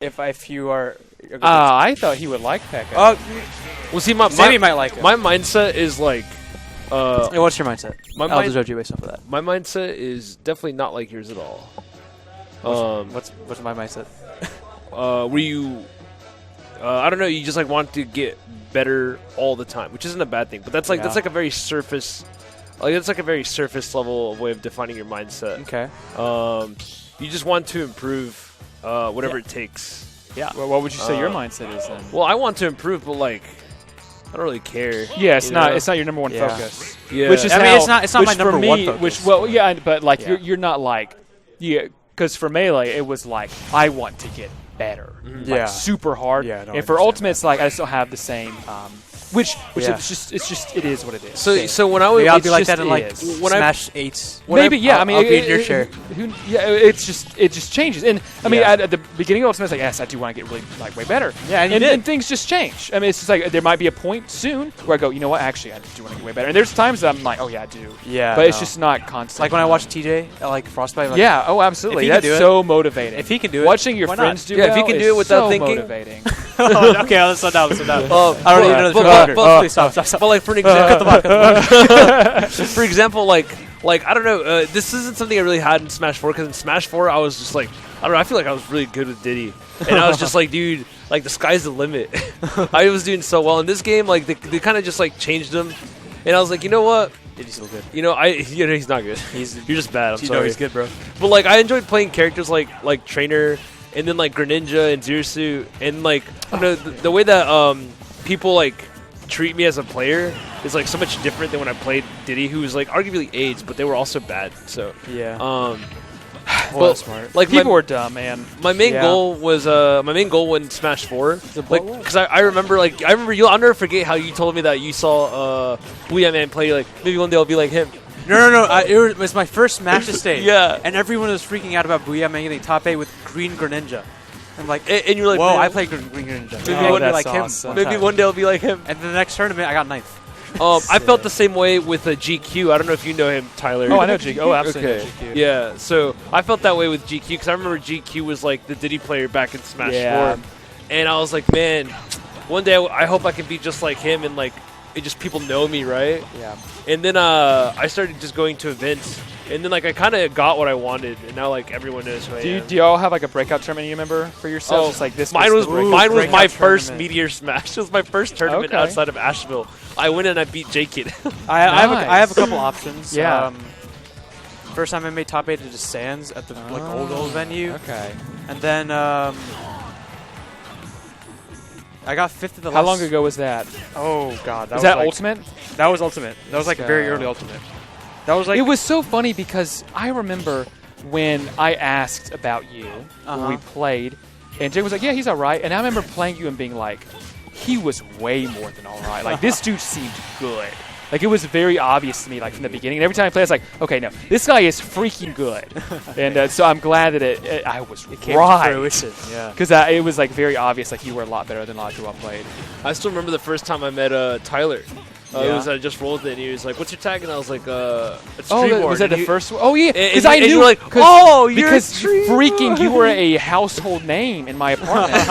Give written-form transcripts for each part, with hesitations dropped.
if you are. I thought he would like Pekka. Well, see, maybe he might like him. My mindset is like. Hey, what's your mindset? I'll judge you based off of that. My mindset is definitely not like yours at all. What's my mindset? Where you, I don't know, you just like want to get better all the time, which isn't a bad thing. But that's like a very surface, that's like a very surface level way of defining your mindset. Okay. You just want to improve, whatever it takes. Yeah. Well, what would you say your mindset is then? Well, I want to improve, but like, I don't really care. Yeah, it's not. It's not your number one focus. Yeah. Which is it's not my number one focus. But like you're not like because for Melee it was like I want to get better. Like super hard. Yeah, no, and for Ultimate it's like I just don't have the same. Which it is what it is. So when I would I'll be like that in like Smash 8. Maybe I mean I'll be in your chair. It just changes. And I mean at the beginning of Ultimate it's like yes I do want to get really like way better. Yeah, and things just change. I mean it's just like there might be a point soon where I go you know what actually I do want to get way better. And there's times that I'm like oh yeah I do. Yeah. But it's just not constant. Like when I watch TJ at like Frostbite. Like, yeah. Oh absolutely. That's so motivating. If he can do it, watching your friends do if he can do it without thinking. Motivating. Okay, let's slow down. I don't even know the please stop. But like for an example, for example, like I don't know, this isn't something I really had in Smash 4 because in Smash 4 I was just like I don't know, I feel like I was really good with Diddy, and I was just like, dude, like the sky's the limit. I was doing so well in this game, like they kind of just like changed him, and I was like, you know what? Diddy's still good. He's not good. You're just bad. I'm sorry. He's good, bro. But like I enjoyed playing characters like Trainer, and then like Greninja and Zero Suit, and like the way that people like treat me as a player is like so much different than when I played Diddy, who was like arguably AIDS, but they were also bad. So yeah. Well, that's smart. Like people were dumb, man. My main goal was in Smash 4, like because I remember I'll never forget how you told me that you saw Booyah Man play, like maybe one day I'll be like him. No. It was my first Smash stage. Yeah. And everyone was freaking out about Booyah Man getting top 8 with Green Greninja. I'm like, and you're like, whoa, man, I play Green Greninja. Maybe one day like awesome. Maybe one day I'll be like him. And the next tournament, I got 9th. I felt the same way with GQ. I don't know if you know him, Tyler. Oh, I know GQ. Oh, absolutely. Okay. GQ. Yeah, so I felt that way with GQ because I remember GQ was like the Diddy player back in Smash 4. And I was like, man, one day I hope I can be just like him and like it just people know me, right? Yeah. And then I started just going to events. And then, like, I kind of got what I wanted, and now, like, everyone knows who I am. Do you all have, like, a breakout tournament you remember for yourselves? Oh, just like this. Mine was my first Meteor Smash. It was my first tournament outside of Asheville. I went and I beat J-Kid. I have a couple options. Yeah. First time I made top 8 at just Sands at the like old venue. Okay. And then I got 5th at the How long ago was that? Oh, God. Was that like, Ultimate? That was Ultimate. That was, like, very early Ultimate. That was like it was so funny because I remember when I asked about you when we played, and Jay was like, "Yeah, he's all right." And I remember playing you and being like, "He was way more than all right. Like this dude seemed good." Like it was very obvious to me, like from the beginning. And every time I played, I was like, "Okay, no, this guy is freaking good." And so I'm glad that I was came to fruition. Yeah, because it was like very obvious, like you were a lot better than a lot of people I played. I still remember the first time I met Tyler. It was just rolled in. He was like, "What's your tag?" And I was like, "It's Dreamboard." Was that the first one? Oh yeah, because I knew. You were like, "Oh, you're freaking, you were a household name in my apartment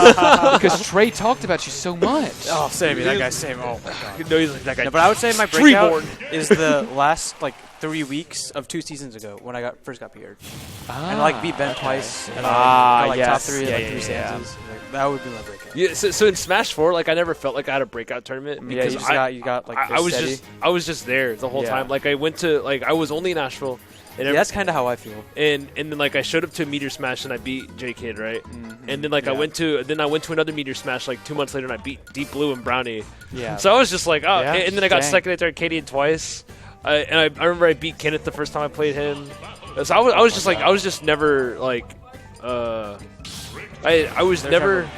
because Trey talked about you so much." Oh, Sammy, that guy, Sammy. Oh my God. No, he's like that guy. No, but I would say my breakout is the last like 3 weeks of 2 seasons ago when I first got PR'd. And I beat Ben twice. And I got top 3 in like 3 stanzas. Like, that would be my breakout. Yeah, so in Smash 4, like I never felt like I had a breakout tournament because you got like I was just there the whole time. Like I went to I was only in Asheville. And that's kind of how I feel. And then like I showed up to a Meteor Smash and I beat J-Kid, right? Mm-hmm. And then I went to another Meteor Smash like 2 months later and I beat Deep Blue and Brownie. Yeah. So I was just like, oh, and then I got second at Arcadian twice. I remember I beat Kenneth the first time I played him. So I was just never like I was never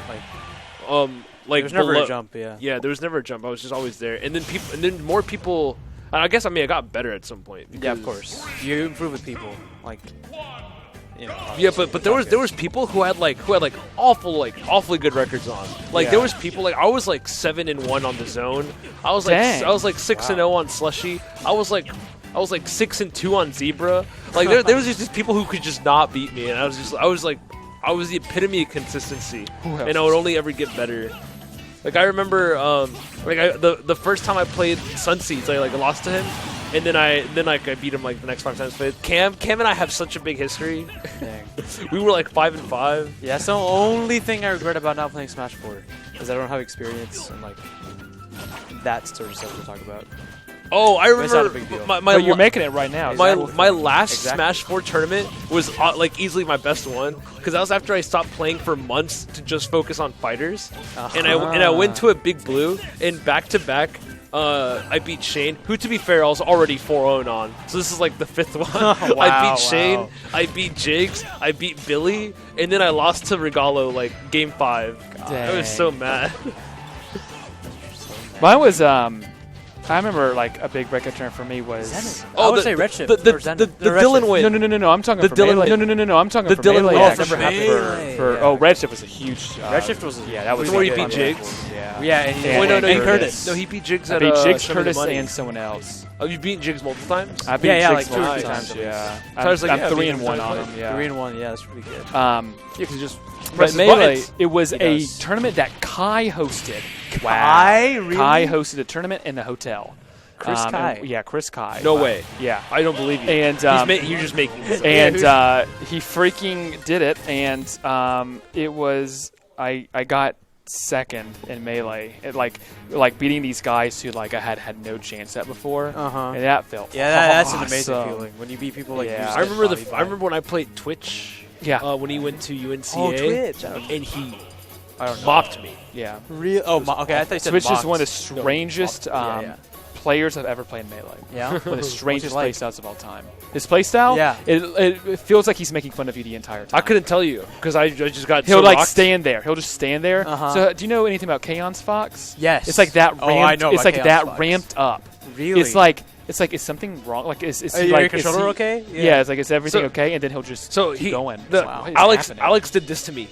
there was never a jump, yeah, there was never a jump. I was just always there, and then more people. I guess I got better at some point. Yeah, of course. You improve with people, like. Yeah, but there was people who had awfully good records on. Like there was people I was like 7-1 on the zone. I was like 6-0 on Slushy. I was like 6-2 on Zebra. Like there was just people who could just not beat me, and I was like I was the epitome of consistency, Who else and I would only ever get better. Like I remember, the first time I played Sunseeds, I lost to him, and then I beat him like the next 5 times played. Cam and I have such a big history. Dang. We were like 5-5. Yeah, that's the only thing I regret about not playing Smash 4 is I don't have experience and like that sort of stuff to talk about. Oh, I But it's not a remember big deal. my But you're making it right now. my last Exactly. Smash 4 tournament was like easily my best one because that was after I stopped playing for months to just focus on fighters, and I went to a Big Blue and back to back. I beat Shane, who to be fair I was already 4-0 on, so this is like the 5th one. I beat Shane, I beat Jigs, I beat Billy, and then I lost to Regalo like game 5. I was so mad. Mine was I remember like a big breakout turn for me was I would say Redshift. The or Zen- Dylan Redshift. win. no. I'm talking The for Dylan melee. win. No. I'm talking The for Dylan melee. win. actually. For melee. For Redshift was a huge. Redshift was yeah, that was Where he a beat good Jigs? one. Yeah. Yeah, and And- Wait, no, and you Curtis. No, he beat Jigs I at beat Jigs, Show Me the Curtis, Money. and someone else. Oh, you've beaten Jigs multiple times? I beat Yeah, Jigs like 2 or 3 multiple times at least. Yeah, So I was like, I'm yeah, 3 beat and 1 him on twice. them. Yeah. 3 and 1, yeah, that's pretty good. Yeah, because just but presses melee. buttons. It was He a does. tournament that Kai hosted. Kai? Really? Kai hosted a tournament in the hotel. Chris Kai? Yeah, Chris Kai. No way. Yeah. I don't believe you. And You're just making this up. and he freaking did it, and it was I got second in melee, like beating these guys who like I had no chance at before, and that felt that's an amazing awesome. feeling when you beat people like Yeah. you. I remember when I played Twitch. Yeah. When he went to UNCA. Oh, Twitch. And he I don't know. mopped me. Yeah. Real? Oh, okay. I thought you said Twitch is mocked. one of the strangest yeah. players I've ever played in melee. Yeah. One of the What's he strangest like? playstyles of all time. His playstyle, Yeah. it feels like he's making fun of you the entire time. I couldn't tell you because I just got He'll so like rocked. stand there. He'll just stand there. Uh-huh. So, do you know anything about Kaon's Fox? Yes. It's like that ramped. Oh, I know it's about like Kaon's that Fox. ramped up. Really? It's like is something wrong? Like is Are he your like controller is he, okay? Yeah. It's like is everything So- okay? And then he'll just So keep going. the- What is happening? Alex did this to me.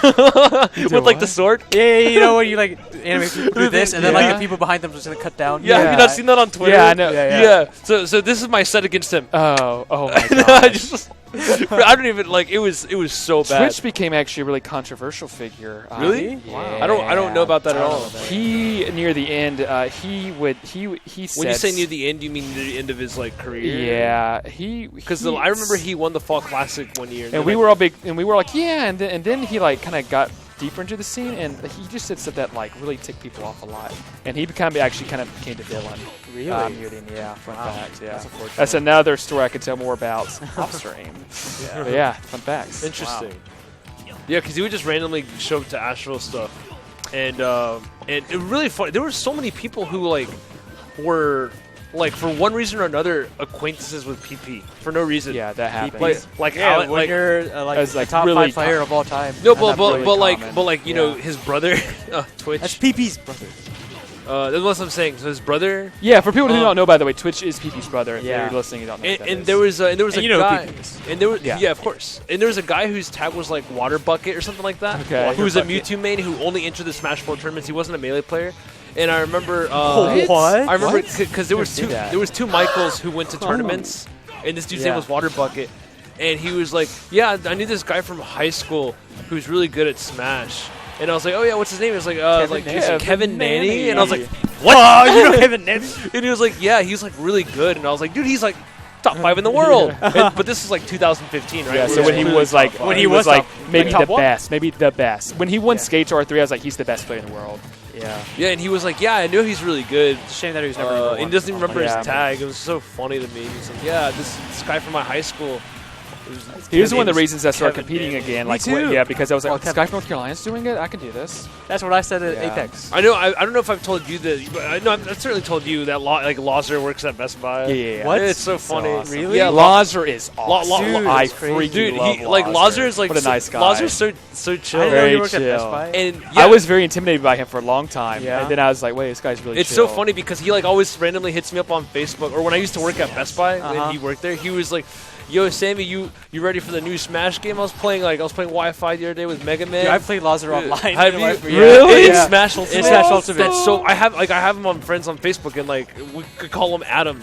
With like what? the sword. Yeah, you know when you like animate people do this, and then like Yeah. the people behind them just gonna cut down. Yeah, have you not seen that on Twitter? Yeah, I know. Yeah. So this is my set against him. Oh my I god. just I don't even like it was so bad. Twitch became actually a really controversial figure. Really? Yeah. I don't know about that at all. He near the end, he said. When you say near the end, you mean near the end of his like career? Yeah, Because I remember he won the Fall Classic one year, and we were all big, and we were like, yeah, and then he like kind of got deeper into the scene, and he just said stuff that like really ticked people off a lot, and he actually kind of became the villain. Really? Near the end, yeah. Fun fact, yeah. That's unfortunate. That's another story I could tell more about off stream. Yeah. But yeah, fun facts. Interesting. Yeah, because he would just randomly show up to Astral stuff, and it really fun. There were so many people who like were like for one reason or another acquaintances with PP for no reason. Yeah, that happens. Like Yeah, Alec, when like you're like as, the like, top really 5 player of all time. no, and but that's really common. you know Yeah. his brother, Twitch. That's PP's brother. That's what I'm saying. So his brother, Yeah, for people who don't know, by the way, Twitch is PP's brother. If Yeah. you're listening, you don't know. and, what that and is. there was a And guy, you know who PP is. and there was Yeah. of course, and there was a guy whose tag was like Water Bucket or something like that. Okay. Who was a Water Bucket. Mewtwo main who only entered the Smash 4 tournaments. He wasn't a melee player, and I remember. What? I remember What? because there was Didn't see that. there was two Michaels who went to tournaments, and this dude's Yeah. name was Water Bucket, and he was like, "Yeah, I knew this guy from high school who's really good at Smash." And I was like, "Oh yeah, what's his name?" He was like, Kevin Nanny," and I was like, "What?" Oh, you know Kevin Nanny? And he was like, "Yeah, he's like really good," and I was like, "Dude, he's like top 5 in the world." But this is like 2015, right? Yeah, Where so when he clearly was like, top five. When he was like top- maybe top the one? best, maybe the best. When he won Yeah. Skate R3, I was like, he's the best player in the world. Yeah. Yeah, and he was like, "Yeah, I knew he's really good." It's a shame that he was never number And he one. doesn't even remember Yeah. his tag. It was so funny to me. He's like, "Yeah, this guy from my high school." He was one of the His reasons I started Kevin competing Nanny. again. Me Like, too. yeah, because I was like, Well, this guy from North Carolina's doing it. I can do this. That's what I said at Yeah. Apex. I know. I don't know if I've told you that. But I know. I've certainly told you that. Like Lazar works at Best Buy. Yeah. What? It's so funny. awesome. Really? Yeah, Lazar is awesome. Dude, I that's crazy. freaking Dude, love he like Lazar is like what a so, nice guy. Lazar's so chill. I didn't know Very he worked at Best chill. Buy. And yeah, I was very intimidated by him for a long time. Yeah. And then I was like, wait, this guy's really It's chill. so funny because he like always randomly hits me up on Facebook, or when I used to work at Best Buy Uh-huh. and he worked there, he was like, "Yo, Sammy, you ready for the new Smash game?" I was playing Wi-Fi the other day with Mega Man. Dude, I played Lazar online. Have in you life. really? In Yeah. Smash Ultimate? In Smash Ultimate. That's so I have him on friends on Facebook, and like we could call him Adam.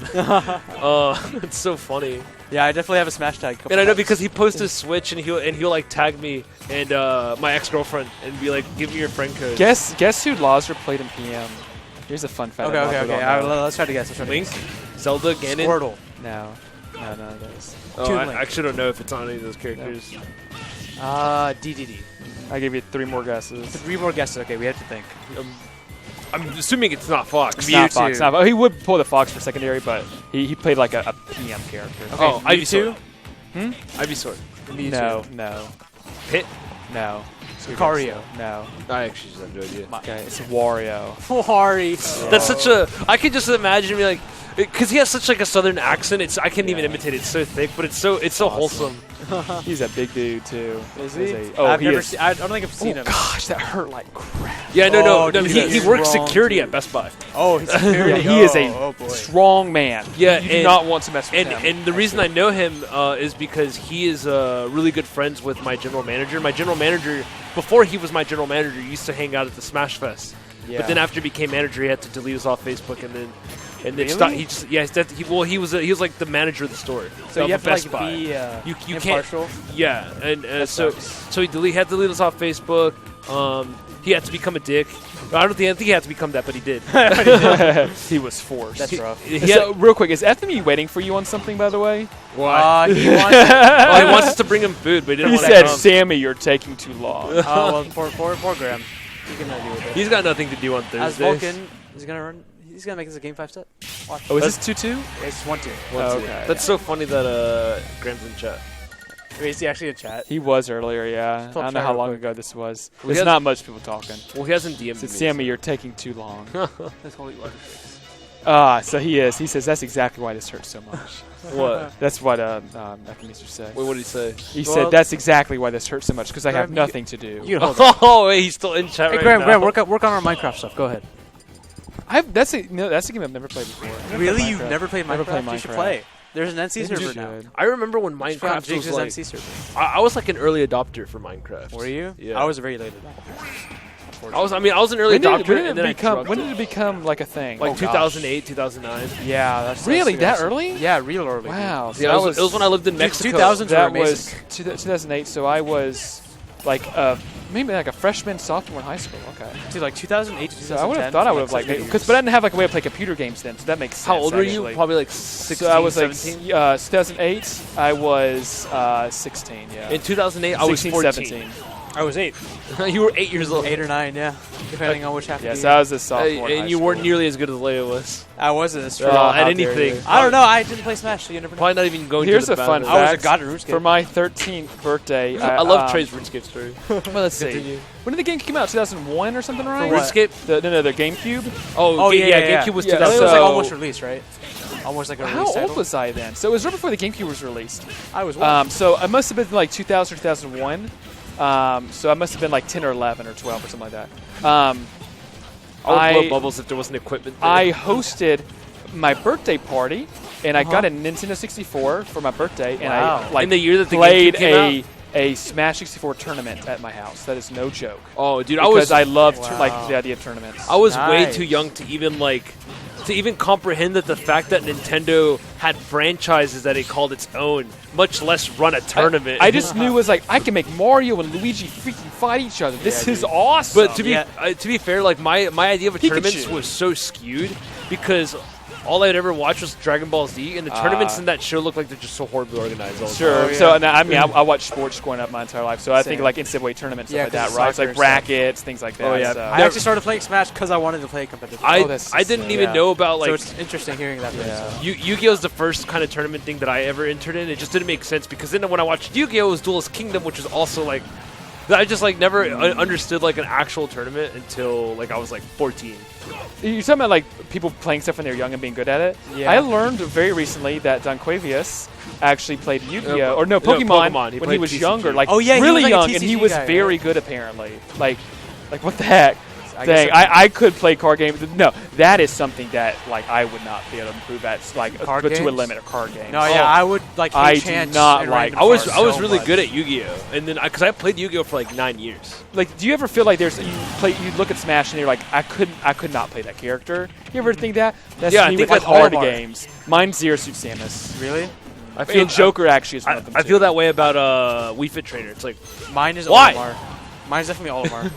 It's so funny. Yeah, I definitely have a Smash tag. And I know because he posts his Switch and he'll like tag me and my ex-girlfriend and be like, "Give me your friend code." Guess who Lazar played in PM? Here's a fun fact. Okay. Let's try to guess. Link, Zelda, Ganon, Squirtle. No, none of those. Oh, I actually don't know if it's on any of those characters. DDD. I gave you 3 more guesses. 3 more guesses. Okay, we have to think. I'm assuming it's not Fox. It's not Fox. Not, he would pull the Fox for secondary, but he played like a PM character. Okay, oh, Ivysaur. Ivysaur. No. Pit. No. Lucario. No. I actually just have no idea. Okay, it's Wario. Wario. That's such a. I can just imagine me like, because he has such like a southern accent. I can't even imitate it. It's so thick, but it's so awesome. wholesome. He's a big dude too. Is he? I've never seen. I don't think I've seen him. Gosh, that hurt like crap. Yeah, no. dude, He works security at Best Buy. Oh, he's security. He is a strong man. Yeah, you do not want to mess with him. And the reason I know him is because he is really good friends with my general manager. My general manager, before he was my general manager, used to hang out at the Smash Fest. Yeah. But then after he became manager, he had to delete us off Facebook, and then really? he just he was like the manager of the store. So you have to Best like Buy. be you impartial. Can't. Yeah, and so he had to delete us off Facebook. He had to become a dick. I think he had to become that, but he did. He was forced. That's rough. So, real quick, is FME waiting for you on something, by the way? Why? He wants he wants us to bring him food, but he didn't He want said, to come. "Sammy, you're taking too long." well, poor Graham. He can deal with it. He's got nothing to do on Thursdays. As Vulcan, he's gonna make this a game 5 set. Watch. Oh, is this 2-2? It's 1-2. Okay. That's so funny that Graham's in chat. Wait, is he actually in chat? He was earlier, yeah. I don't know how long ago this was. There's not much people talking. Well, he hasn't DM'd me. Sammy, you're taking too long. That's holy water. So he is. He says that's exactly why this hurts so much. What? That's what Mr. said. Wait, what did he say? He said that's exactly why this hurts so much because I have nothing to do. Oh, wait, he's still in chat right Graham, now. Graham, work on our Minecraft stuff. Go ahead. That's a game I've never played before. Really? You've never played Minecraft? Never played You should Minecraft. play. There's an NC server now. I remember when Minecraft was like... NC server. I was like an early adopter for Minecraft. Were you? Yeah. I was a very late adopter. I was an early adopter, and then when did it become like a thing? Like 2008, 2009. Yeah, that's really that early? Yeah, real early. Wow. So yeah, it was when I lived in Mexico. 2000s that were was 2008. So I was like maybe like a freshman, sophomore in high school. Okay. Dude, like 2008 to 2010. So I would have thought I would have like but I didn't have like a way to play computer games then, so that makes sense. How old were actually. you? Probably like 16, So I was 17? like 2008. I was 16. Yeah. In 2008, I was 16, 14. 17. I was 8. You were 8 years old. 8 or 9, yeah. Depending on which half of Yes, the year. I was a sophomore. in And high you weren't school. nearly as good as Leia was. I wasn't as At strong. anything. I don't know. I didn't play Smash, so you never know. Probably not even going Here's to a the fun battle. I was a fact. god of RuneScape. For my 13th birthday, I love Trey's RuneScape story. Well, let's see. Continue. When did the game come out? 2001 or something, right? what? RuneScape? The GameCube. Oh, yeah. GameCube was Yeah, It was 2007. like So- almost released, right? Almost like a How release old title. was I then? So it was right before the GameCube was released. I was 1. So I must have been like 2000 or 2001. So I must have been like 10 or 11 or 12 or something like that. I would blow bubbles if there wasn't equipment there. I hosted my birthday party, and I got a Nintendo 64 for my birthday, and I like in the year that the played GameCube came out? a Smash 64 tournament at my house. That is no joke. Oh, dude, Because I loved Wow. like the idea of tournaments. I was way Nice. too young to even comprehend that the fact that Nintendo had franchises that it called its own, much less run a tournament. I just knew it was like I can make Mario and Luigi freaking fight each other. This is awesome. But to be fair, like my idea of a tournament Pikachu. was so skewed because all I'd ever watched was Dragon Ball Z, and the tournaments in that show look like they're just so horribly organized. All the Sure. time. Oh, yeah. So I mean, I watched sports growing up my entire life. So I think Same. like NCAA tournaments, stuff Yeah, like 'cause that, it's right? It's soccer like stuff. brackets, things like that. Oh, yeah. So. I actually started playing Smash because I wanted to play competitive. that's I didn't even yeah. know about so like it's interesting hearing that. Yeah. Yu-Gi-Oh's the first kind of tournament thing that I ever entered in. It just didn't make sense because then when I watched Yu-Gi-Oh, it was Duelist Kingdom, which was also like I just like never understood like an actual tournament until like I was like 14. You're talking about like people playing stuff when they're young and being good at it. Yeah. I learned very recently that Donquavius actually played Yu-Gi-Oh No, or no Pokemon. Pokemon He when he played was TCG. younger, like Oh, yeah, he really was like a young, and he TCG was guy, very right? good apparently. Like what the heck? I guess Dang, I could play card games. No, that is something that like I would not be able to improve at, like Card but to a games? limit of card games. No, yeah, I would like. I hate do chance not and like- random I was cards so really much. good at Yu-Gi-Oh, and then because I played Yu-Gi-Oh for like 9 years. Like, do you ever feel like you look at Smash and you're like, I could not play that character. You ever think that? That's Yeah, I me think with that's hard Hallmark. games. Mine's Zero Suit Samus. Really? I feel And Joker actually is one of them. I too. feel that way about Wii Fit Trainer. It's like, Mine is Why? Olimar. Mine's definitely Olimar.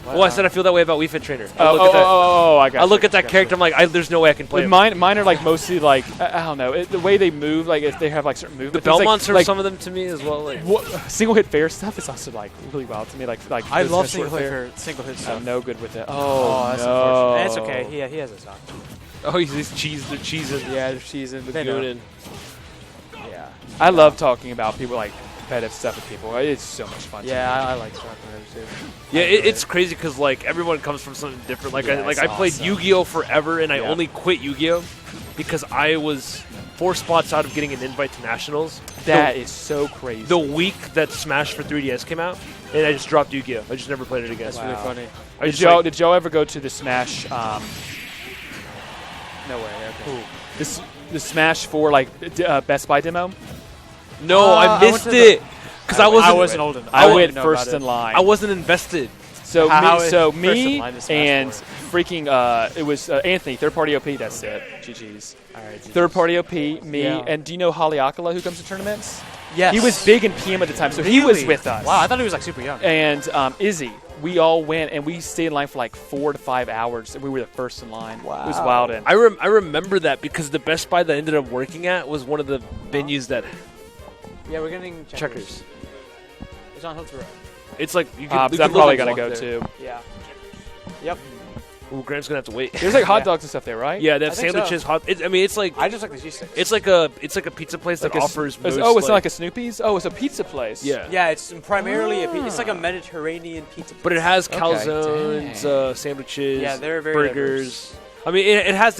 well, I said I feel that way about Wii Fit Trainer. I got I look you, at that got character. I'm like, there's no way I can play But him. mine are like mostly like I don't know the way they move. Like if they have like certain The movements. Belmonts are like, some of them to me as well. Like, single hit fair stuff is also like really wild to me. Like I those love kind of short fair. single hit I'm stuff. no good with it. Oh, that's no. unfortunate. It's okay. He has a sock. oh, he's cheesing. Yeah, they're cheesing. The They know. goonin. Yeah, I love talking about people like competitive stuff with people. It's so much fun. Yeah, I like Star too. Yeah, it's crazy because like everyone comes from something different. Like Yeah, I played awesome. Yu-Gi-Oh forever, and I Yeah. only quit Yu-Gi-Oh because I was 4 spots out of getting an invite to nationals. That is so crazy. The week that Smash for 3DS came out, and I just dropped Yu-Gi-Oh. I just never played it again. That's really funny. I just Did y'all ever go to the Smash? No way. Okay. The Smash 4 Best Buy demo. no, I I went missed to it because I wasn't old enough. I didn't went know first about in it. line. I wasn't invested. So How me, is so first me in line to Smash and 4? freaking it was Anthony, third party OP. That's it. GG's. All right, Third party OP, me, Yeah. and do you know Haleakala who comes to tournaments? Yes. He was big in PM at the time, so he was Really? with us. Wow, I thought he was like super young. And Izzy, we all went and we stayed in line for like 4 to 5 hours, and we were the first in line. Wow. It was wild. And I remember that because the Best Buy that I ended up working at was one of the venues that Yeah, we're getting checkers. It's on Hilton Road. It's like you so can. I'm probably gonna gonna go too. Yeah. Yep. Ooh, Grant's gonna have to wait. There's like hot Yeah. dogs and stuff there, right? Yeah, they have I think sandwiches. so. Hot. I mean, it's like I just like the cheese sticks. it's like a pizza place Like that a s- offers. it's- most, oh, it's not like a Snoopy's. Oh, it's a pizza place. yeah. Yeah, it's primarily it's like a Mediterranean pizza. But it has Okay, calzones, dang. sandwiches, Yeah, they're very burgers. I mean, it has